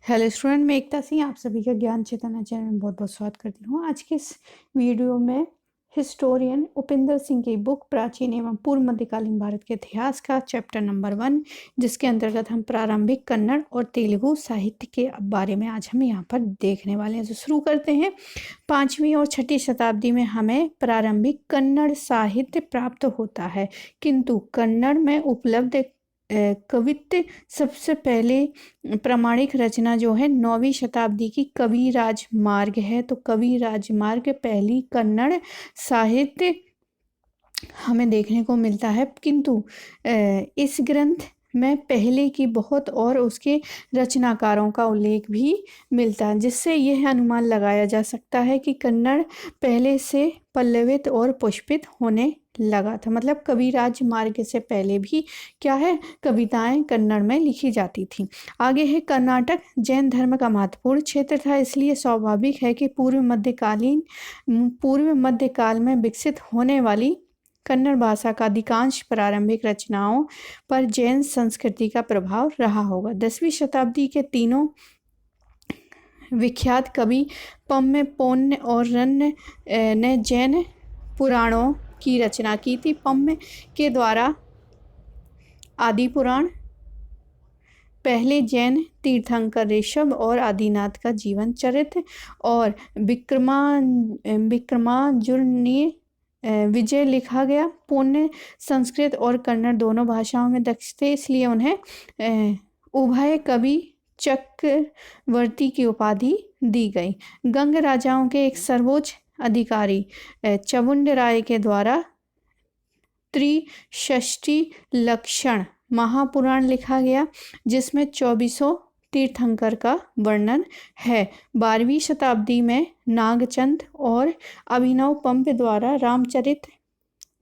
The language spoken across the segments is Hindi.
हेलो स्टूडेंट, मैं एकता सिंह आप सभी का ज्ञान चेतना चैनल में बहुत बहुत स्वागत करती हूँ। आज के इस वीडियो में हिस्टोरियन उपिंदर सिंह की बुक प्राचीन एवं पूर्व मध्यकालीन भारत के इतिहास का चैप्टर नंबर 1, जिसके अंतर्गत हम प्रारंभिक कन्नड़ और तेलुगु साहित्य के बारे में आज हम यहाँ पर देखने वाले हैं। तो शुरू करते हैं। 5वीं और 6ठी शताब्दी में हमें प्रारंभिक कन्नड़ साहित्य प्राप्त होता है, किंतु कन्नड़ में उपलब्ध कवित्व सबसे पहले प्रामाणिक रचना जो है 9वीं शताब्दी की कविराज मार्ग है। तो कविराज मार्ग पहली कन्नड़ साहित्य हमें देखने को मिलता है, किंतु इस ग्रंथ में पहले की बहुत और उसके रचनाकारों का उल्लेख भी मिलता है, जिससे यह अनुमान लगाया जा सकता है कि कन्नड़ पहले से पल्लवित और पुष्पित होने लगा था। मतलब कविराज मार्ग से पहले भी क्या है, कविताएं कन्नड़ में लिखी जाती थी। आगे है कर्नाटक जैन धर्म का महत्वपूर्ण क्षेत्र था, इसलिए स्वाभाविक है कि पूर्व मध्यकाल में विकसित होने वाली कन्नड़ भाषा का अधिकांश प्रारंभिक रचनाओं पर जैन संस्कृति का प्रभाव रहा होगा। 10वीं शताब्दी के तीनों विख्यात कवि पम्मे पोन्न और रन्न ने जैन पुराणों की रचना की थी। पम्मे के द्वारा आदि पुराण, पहले जैन तीर्थंकर ऋषभ और आदिनाथ का जीवन चरित्र और विक्रमार्जुनीय विजय लिखा गया। पुण्य संस्कृत और कन्नड़ दोनों भाषाओं में दक्ष थे, इसलिए उन्हें उभय कवि चक्रवर्ती की उपाधि दी गई। गंग राजाओं के एक सर्वोच्च अधिकारी चवुंड राय के द्वारा त्रिषष्टि लक्षण महापुराण लिखा गया, जिसमें 24 तीर्थंकर का वर्णन है। 12वीं शताब्दी में नागचंद और अभिनव पंप द्वारा रामचरित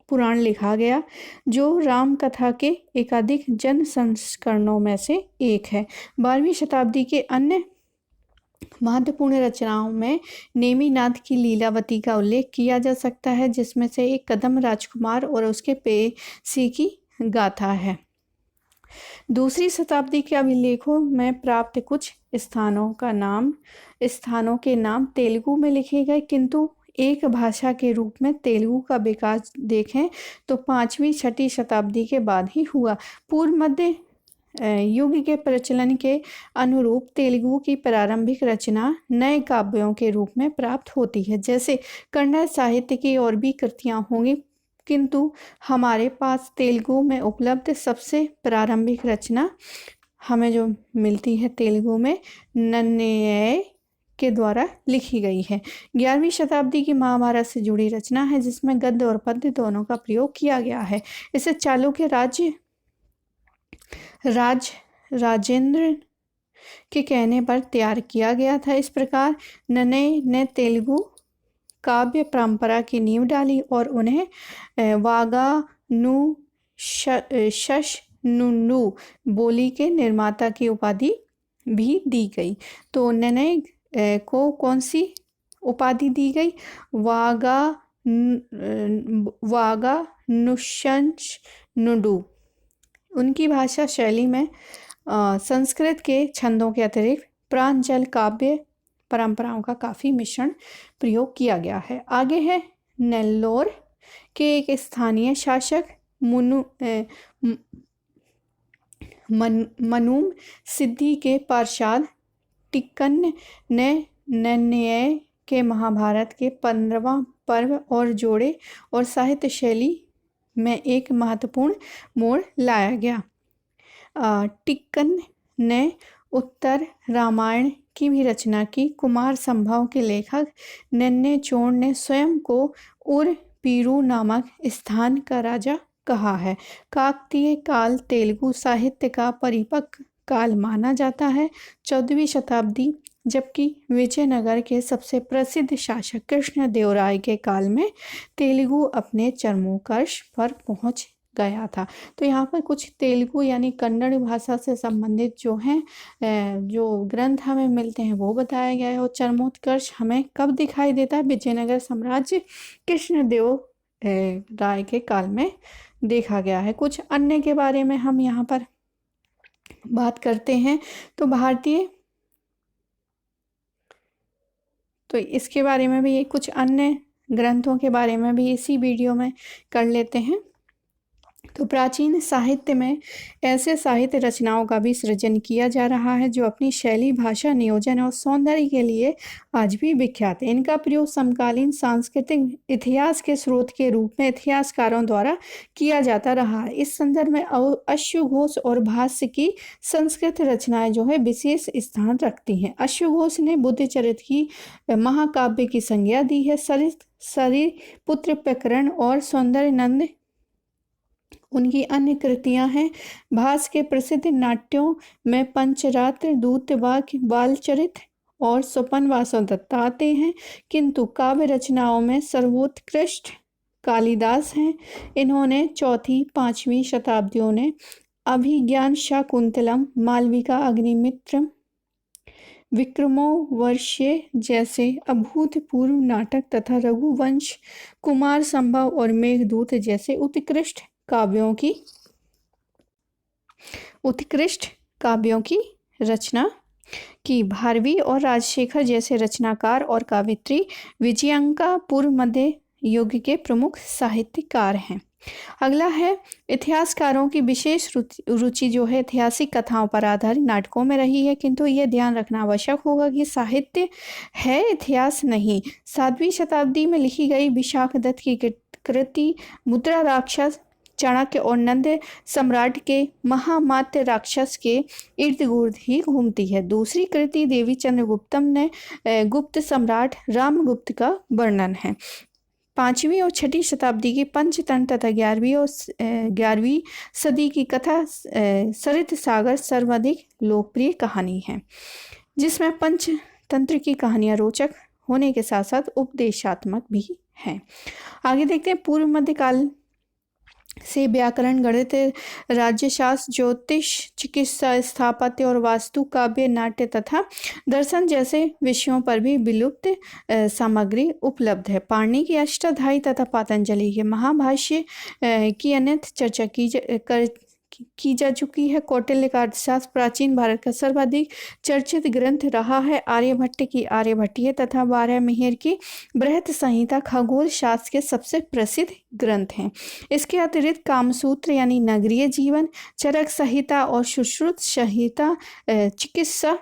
पुराण लिखा गया, जो राम कथा के एकाधिक जन संस्करणों में से एक है। 12वीं शताब्दी के अन्य महत्वपूर्ण रचनाओं में नेमिनाथ की लीलावती का उल्लेख किया जा सकता है, जिसमें से एक कदम राजकुमार और उसके पेशी की गाथा है। दूसरी शताब्दी के अभिलेखों में प्राप्त कुछ स्थानों के नाम तेलुगु में लिखे गए, किंतु एक भाषा के रूप में तेलुगु का विकास देखें तो 5वीं 6ठी शताब्दी के बाद ही हुआ। पूर्व मध्य युग के प्रचलन के अनुरूप तेलुगु की प्रारंभिक रचना नए काव्यों के रूप में प्राप्त होती है। जैसे कन्नड़ साहित्य की और भी कृतियां होंगी, किंतु हमारे पास तेलुगु में उपलब्ध सबसे प्रारंभिक रचना हमें जो मिलती है तेलुगु में नन्नय्य के द्वारा लिखी गई है। 11वीं शताब्दी की महाभारत से जुड़ी रचना है, जिसमें गद्य और पद्य दोनों का प्रयोग किया गया है। इसे चालुक्य राजेंद्र के कहने पर तैयार किया गया था। इस प्रकार नन्नय्य ने तेलुगु काव्य परंपरा की नींव डाली और उन्हें वागानुशशनुनु बोली के निर्माता की उपाधि भी दी गई। तो नन्नय्य को कौन सी उपाधि दी गई? वागानुशशनुडु। उनकी भाषा शैली में संस्कृत के छंदों के अतिरिक्त प्रांजल काव्य परंपराओं का काफ़ी मिश्रण प्रयोग किया गया है। आगे है नेल्लोर के एक स्थानीय शासक मनुम सिद्धि के पार्षद टिक्कन ने नन्नय्य के महाभारत के 15वां पर्व और जोड़े और साहित्य शैली में एक महत्वपूर्ण मोड़ लाया गया। टिक्कन ने उत्तर रामायण की भी रचना की। कुमार संभव के लेखक नन्ने चोड़ ने स्वयं को उरपीरू नामक स्थान का राजा कहा है। काकतीय काल तेलुगु साहित्य का परिपक्व काल माना जाता है, 14वीं शताब्दी, जबकि विजयनगर के सबसे प्रसिद्ध शासक कृष्णदेवराय के काल में तेलुगु अपने चरमोत्कर्ष पर पहुंच गया था। तो यहाँ पर कुछ तेलुगु यानी कन्नड़ भाषा से संबंधित जो हैं जो ग्रंथ हमें मिलते हैं वो बताया गया है। और चरमोत्कर्ष हमें कब दिखाई देता है? विजयनगर साम्राज्य कृष्णदेव राय के काल में देखा गया है। कुछ अन्य के बारे में हम यहाँ पर बात करते हैं। तो भारतीय तो इसके बारे में भी, कुछ अन्य ग्रंथों के बारे में भी इसी वीडियो में कर लेते हैं। तो प्राचीन साहित्य में ऐसे साहित्य रचनाओं का भी सृजन किया जा रहा है जो अपनी शैली, भाषा, नियोजन और सौंदर्य के लिए आज भी विख्यात है। इनका प्रयोग समकालीन सांस्कृतिक इतिहास के स्रोत के रूप में इतिहासकारों द्वारा किया जाता रहा है। इस संदर्भ में अश्वघोष और भाष्य की संस्कृत रचनाएं जो है विशेष स्थान रखती हैं। अश्वघोष ने बुद्धचरित की महाकाव्य की संज्ञा दी है। सरिपुत्र प्रकरण और सौंदर्यनंद उनकी अन्य कृतियां हैं। भास के प्रसिद्ध नाट्यों में पंचरात्र, दूतवाक्य, बालचरित और स्वपन वासवदत्ता आते हैं, किंतु काव्य रचनाओं में सर्वोत्कृष्ट कालिदास हैं। इन्होंने 4वीं-5वीं शताब्दियों ने अभिज्ञान, शाकुंतलम, मालविका, अग्निमित्रम, विक्रमोर्वशीय जैसे अभूतपूर्व नाटक तथा रघुवंश, कुमार संभव और मेघदूत जैसे उत्कृष्ट काव्यों की रचना की। भारवी और राजशेखर जैसे रचनाकार और कवयित्री विजयंका पूर्व मध्य युग के प्रमुख साहित्यकार हैं। अगला है, इतिहासकारों की विशेष रुचि जो है ऐतिहासिक कथाओं पर आधारित नाटकों में रही है, किंतु यह ध्यान रखना आवश्यक होगा कि साहित्य है, इतिहास नहीं। 7वीं शताब्दी में लिखी गई विशाखदत्त की कृति मुद्रा राक्षस, चाणक्य और नंद सम्राट के महामात्य राक्षस के इर्द गिर्द ही घूमती है। दूसरी कृति देवीचंद्र गुप्तम ने गुप्त सम्राट रामगुप्त का वर्णन है। 5वीं और 6वीं शताब्दी की पंचतंत्र तथा 11वीं सदी की कथा सरित सागर सर्वाधिक लोकप्रिय कहानी है, जिसमें पंचतंत्र की कहानियां रोचक होने के साथ साथ उपदेशात्मक भी हैं। आगे देखते हैं, पूर्व मध्यकाल से व्याकरण, गणित, राज्यशास्त्र, ज्योतिष, चिकित्सा, स्थापत्य और वास्तु, काव्य, नाट्य तथा दर्शन जैसे विषयों पर भी विलुप्त सामग्री उपलब्ध है। पाणिनि की अष्टाध्यायी तथा पतंजलि के महाभाष्य की अनंत चर्चा की जा चुकी है। कौटिल्य का अर्थशास्त्र प्राचीन भारत का सर्वाधिक चर्चित ग्रंथ रहा है। आर्यभट्ट की आर्यभट्टीय तथा बारहमीर की बृहत संहिता खगोल शास्त्र के सबसे प्रसिद्ध ग्रंथ हैं। इसके अतिरिक्त कामसूत्र यानी नगरीय जीवन, चरक संहिता और सुश्रुत संहिता चिकित्सा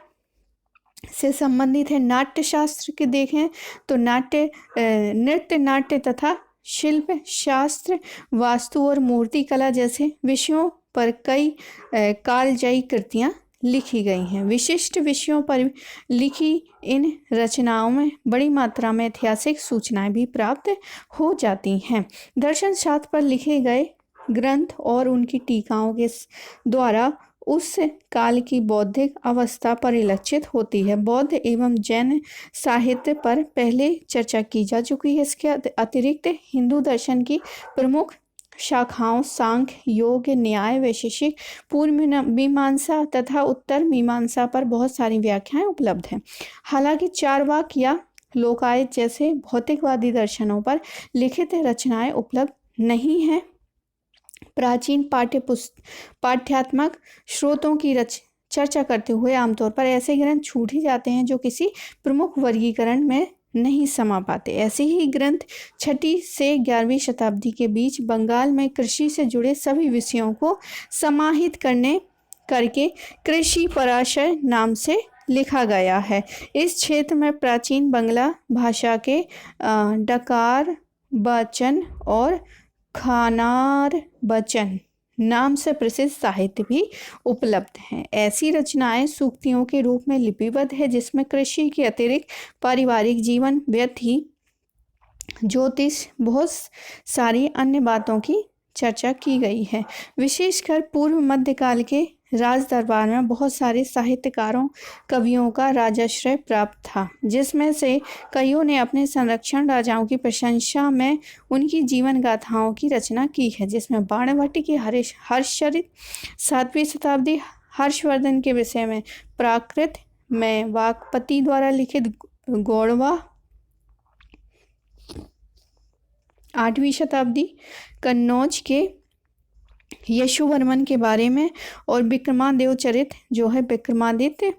से संबंधित है। नाट्य शास्त्र के देखें तो नृत्य नाट्य तथा शिल्प शास्त्र, वास्तु और मूर्ति कला जैसे विषयों पर कई कालजयी कृतियां लिखी गई हैं। विशिष्ट विषयों पर लिखी इन रचनाओं में बड़ी मात्रा में ऐतिहासिक सूचनाएं भी प्राप्त हो जाती हैं। दर्शन शास्त्र पर लिखे गए ग्रंथ और उनकी टीकाओं के द्वारा उस काल की बौद्धिक अवस्था परिलक्षित होती है। बौद्ध एवं जैन साहित्य पर पहले चर्चा की जा चुकी है। इसके अतिरिक्त हिंदू दर्शन की प्रमुख शाखाओं सांख्य, योग, न्याय, वैशेषिक, पूर्व मीमांसा तथा उत्तर मीमांसा पर बहुत सारी व्याख्याएं उपलब्ध हैं। हालांकि चार्वाक या लोकायत जैसे भौतिकवादी दर्शनों पर लिखित रचनाएं उपलब्ध नहीं हैं। प्राचीन पाठ्यात्मक स्रोतों की चर्चा करते हुए आमतौर पर ऐसे ग्रंथ छूट ही जाते हैं जो किसी प्रमुख वर्गीकरण में नहीं समा पाते। ऐसे ही ग्रंथ 6वीं से 11वीं शताब्दी के बीच बंगाल में कृषि से जुड़े सभी विषयों को समाहित करके कृषि पराशर नाम से लिखा गया है। इस क्षेत्र में प्राचीन बांग्ला भाषा के डकार वचन और खानार वचन नाम से प्रसिद्ध साहित्य भी उपलब्ध हैं। ऐसी रचनाएं सूक्तियों के रूप में लिपिबद्ध है, जिसमें कृषि के अतिरिक्त पारिवारिक जीवन, व्यक्ति, ज्योतिष, बहुत सारी अन्य बातों की चर्चा की गई है। विशेषकर पूर्व मध्यकाल के राज दरबार में बहुत सारे साहित्यकारों, कवियों का राजाश्रय प्राप्त था, जिसमें से कईयों ने अपने संरक्षण राजाओं की प्रशंसा में उनकी जीवन गाथाओं की रचना की है, जिसमें बाणभट्ट की हर्षचरित, 7वीं शताब्दी हर्षवर्धन के विषय में प्राकृत में वाकपति द्वारा लिखित गौड़वा, 8वीं शताब्दी कन्नौज के यशुवर्मन के बारे में, और विक्रमादित्य चरित जो है विक्रमादित्य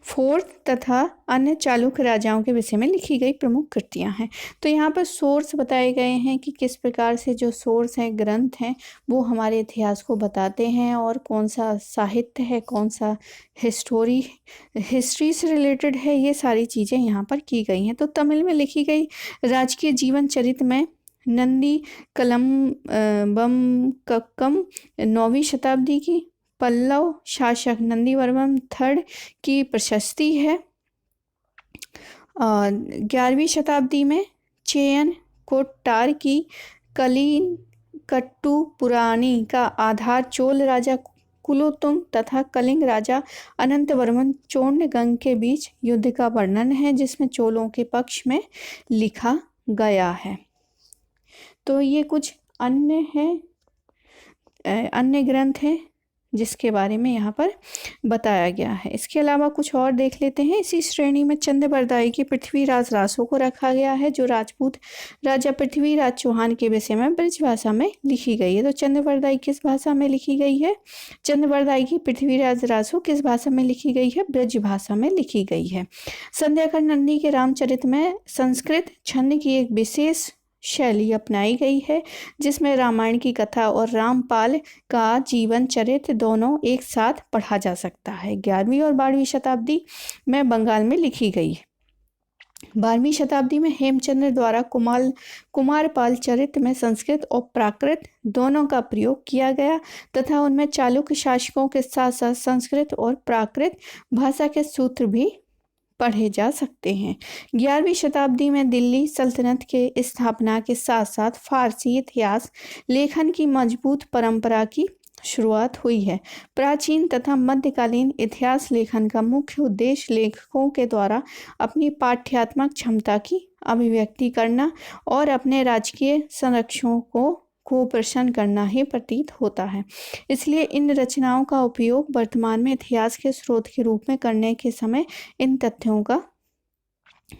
फोर्थ तथा अन्य चालुक्य राजाओं के विषय में लिखी गई प्रमुख कृतियां हैं। तो यहाँ पर सोर्स बताए गए हैं कि किस प्रकार से जो सोर्स हैं, ग्रंथ हैं, वो हमारे इतिहास को बताते हैं, और कौन सा साहित्य है, कौन सा हिस्ट्री से रिलेटेड है, ये सारी चीज़ें यहाँ पर की गई हैं। तो तमिल में लिखी गई राजकीय जीवन चरित्र में नंदी कलम बम कक्कम 9वीं शताब्दी की पल्लव शासक नंदीवर्मन थर्ड की प्रशस्ति है। 11वीं शताब्दी में चेयन कोट्टार की कलीन कट्टू पुराणी का आधार चोल राजा कुलोत्तुंग तथा कलिंग राजा अनंतवर्मन चोंडगंग के बीच युद्ध का वर्णन है, जिसमें चोलों के पक्ष में लिखा गया है। तो ये कुछ अन्य ग्रंथ हैं जिसके बारे में यहाँ पर बताया गया है। इसके अलावा कुछ और देख लेते हैं। इसी श्रेणी में चंद्रबरदाई की पृथ्वीराज रासो को रखा गया है, जो राजपूत राजा पृथ्वीराज चौहान के विषय में ब्रज भाषा में लिखी गई है। तो चंद्रबरदाई किस भाषा में लिखी गई है? चंद्रबरदाई की पृथ्वीराज रासो किस भाषा में लिखी गई है? ब्रज भाषा में लिखी गई है। संध्याकर नंदी के रामचरित में संस्कृत छंद की एक विशेष शैली अपनाई गई है, जिसमें रामायण की कथा और रामपाल का जीवन चरित्र दोनों एक साथ पढ़ा जा सकता है। 11वीं और 12वीं शताब्दी में बंगाल में लिखी गई। 12वीं शताब्दी में हेमचंद्र द्वारा कुमारपाल चरित्र में संस्कृत और प्राकृत दोनों का प्रयोग किया गया तथा उनमें चालुक्य शासकों के साथ साथ संस्कृत और प्राकृत भाषा के सूत्र भी पढ़े जा सकते हैं। 11वीं शताब्दी में दिल्ली सल्तनत के स्थापना के साथ साथ फारसी इतिहास लेखन की मजबूत परंपरा की शुरुआत हुई है। प्राचीन तथा मध्यकालीन इतिहास लेखन का मुख्य उद्देश्य लेखकों के द्वारा अपनी पाठ्यात्मक क्षमता की अभिव्यक्ति करना और अपने राजकीय संरक्षकों को प्रसन्न करना ही प्रतीत होता है। इसलिए इन रचनाओं का उपयोग वर्तमान में इतिहास के स्रोत के रूप में करने के समय इन तथ्यों का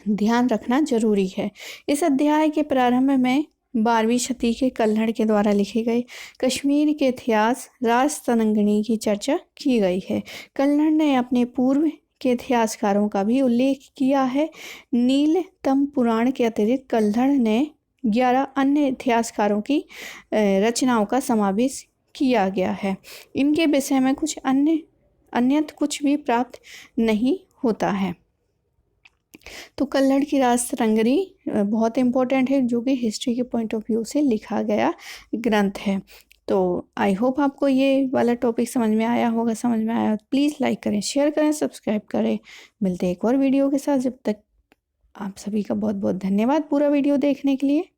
ध्यान रखना जरूरी है। इस अध्याय के प्रारंभ में 12वीं शती के कल्हड़ के द्वारा लिखे गए कश्मीर के इतिहास राजतरंगिणी की चर्चा की गई है। कल्हड़ ने अपने पूर्व के इतिहासकारों का भी उल्लेख किया है। नीलतम पुराण के अतिरिक्त कल्हड़ ने 11 अन्य इतिहासकारों की रचनाओं का समावेश किया गया है। इनके विषय में कुछ अन्यत्र कुछ भी प्राप्त नहीं होता है। तो कल्हड़ की राजतरंगिणी बहुत इम्पोर्टेंट है, जो कि हिस्ट्री के पॉइंट ऑफ व्यू से लिखा गया ग्रंथ है। तो आई होप आपको ये वाला टॉपिक समझ में आया होगा। समझ में आया प्लीज़ लाइक करें, शेयर करें, सब्सक्राइब करें। मिलते हैं एक और वीडियो के साथ। जब तक आप सभी का बहुत बहुत धन्यवाद पूरा वीडियो देखने के लिए।